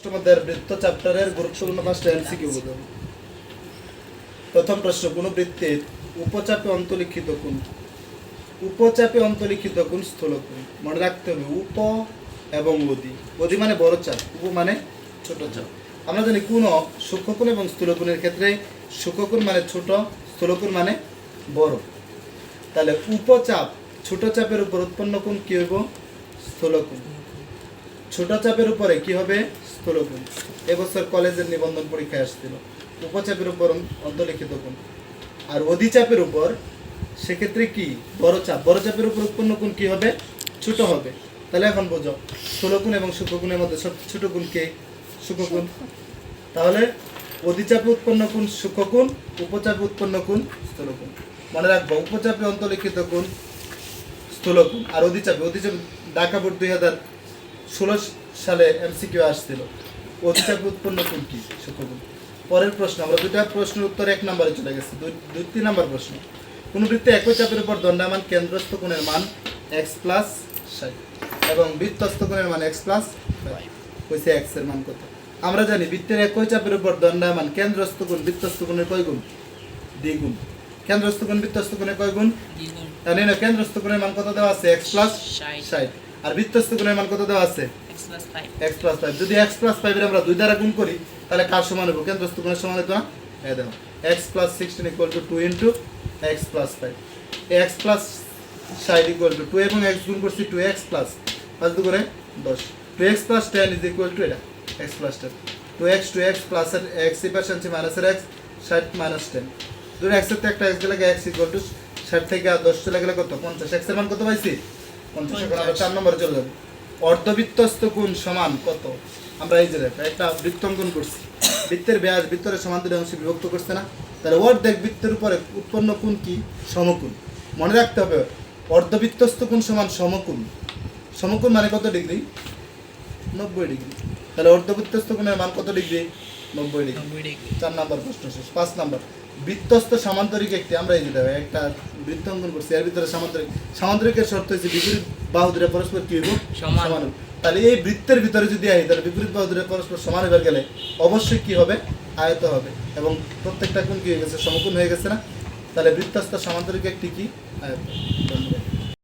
তোমাদের বৃত্ত চ্যাপ্টারের গুরুত্বপূর্ণ পাঁচটা এমসিকিউ বুঝাবো। প্রথম প্রশ্ন, কোন বৃত্তের উপচাপে অন্তর্লিখিত কোণ? উপচাপে অন্তর্লিখিত কোণ স্থূলকোণ। মনে রাখতে হবে উপ এবং অধি। অধি মানে বড় চাপ, উপ মানে ছোট চাপ। আমরা জানি কোন সূক্ষ্মকোণ এবং স্থূলকোণের ক্ষেত্রে সূক্ষ্মকোণ মানে ছোট, স্থূলকোণ মানে বড়। তাহলে উপচাপ ছোট চাপের উপর উৎপন্ন কোণ কি হইব? স্থূলকোণ। ছোট চাপের উপরে কি হবে? স্থূলকোণ। এবছর কলেজের নিবন্ধন পরীক্ষায় আসছিল উপচাপের উপর অন্তর্লিখিত কোণ। আর অধিচাপের উপর সেক্ষেত্রে কি? বড় চাপ। বড় চাপের উপর উৎপন্ন কোণ কি হবে? ছোট হবে। তাহলে এখন বোঝো স্থূলকোণ এবং সূক্ষ্মকোণের মধ্যে সবচেয়ে ছোট কোণ কে? সূক্ষ্মকোণ। তাহলে অধিচাপে উৎপন্ন কোণ সূক্ষ্মকোণ, উপচাপে উৎপন্ন কোণ স্থূলকোণ। মনে রাখবো উপচাপে অন্তর্লিখিত কোণ স্থূলকোণ আর অধিচাপে ঢাকা বোর্ড 2016 সালে এমসিকিউ আসছিল অধিচাপে উৎপন্ন কোণ কি? সূক্ষ্মকোণ। পরের প্রশ্ন, আমরা দুইটা প্রশ্নের উত্তর 1 নম্বরে চলে গেছে। 2-3 নম্বর প্রশ্ন, কোন বৃত্তে একই চাপের উপর দণ্ডায়মান কেন্দ্রস্থ কোণের মান x + 60 এবং বৃত্তস্থ কোণের মান x + 5 হইছে x এর মান কত? আমরা জানি বৃত্তের একই চাপের উপর দণ্ডায়মান কেন্দ্রস্থ কোণ বৃত্তস্থ কোণের কয় গুণ? দ্বিগুণ। কেন্দ্রস্থ কোণ বৃত্তস্থ কোণের কয় গুণ? দ্বিগুণ। জানি না কেন্দ্রস্থ কোণের মান কত দেওয়া আছে? x + 60 আর বৃত্তস্থ কোণের মান কত দেওয়া আছে? x + 5। যদি x + 5 এর আমরা 2 দ্বারা গুণ করি তাহলে কার সমান হবে? কেন্দ্রস্থ কোণের সমান হতো না? এই দেখো x + 16 = 2 * x + 5। x + 60 = 2 এবং x গুণ করছি 2x + 5 2 করে 10। 2x + 10 = এটা x + 10। 2x plus এর x এর পাশে আছে মাইনাস এর x 60 - 10। ধরো x এর একটা x গেলে x = 60 থেকে 10 চলে গেলে কত? 50। x এর মান কত পাইছি? 50। এখন আমরা 4 নম্বরে চলে যাব। অর্ধবৃত্তস্থ কোণ সমান কত? আমরা এই যে একটা বৃত্ত অঙ্কন করছি। বৃত্তের ব্যাস বৃত্তের সমান্তরাল অংশে বিভক্ত করছে না? তাহলে অর্ধেক বৃত্তের উপরে উৎপন্ন কোণ কি? সমকোণ। মনে রাখতে হবে অর্ধবৃত্তস্থ কোণ সমান সমকোণ। সমকোণ মানে কত ডিগ্রি? 90 ডিগ্রি। তাহলে অর্ধবৃত্তস্থ কোণের মান কত ডিগ্রি? 90 ডিগ্রি। 4 নম্বর প্রশ্ন শেষ। 5 নম্বর, বৃত্তস্থ সামান্তরিক একটি, আমরা এই যে দেখো একটা বৃত্ত অঙ্কন করছি এর ভিতরে সামান্তরিকের শর্ত হচ্ছে বিপরীত বাহু দুটো পরস্পর কি হইব? সমান। তাহলে এই বৃত্তের ভিতরে যদি আই তাহলে বিপরীত বাহু দুটো পরস্পর সমান হয়ে গেলে অবশ্যই কি হবে? আয়ত হবে এবং প্রত্যেকটা কোণ কি হয়ে গেছে? সমকোণ হয়ে গেছে না? তাহলে বৃত্তস্থ সামান্তরিক একটি কি? আয়ত। ধন্যবাদ।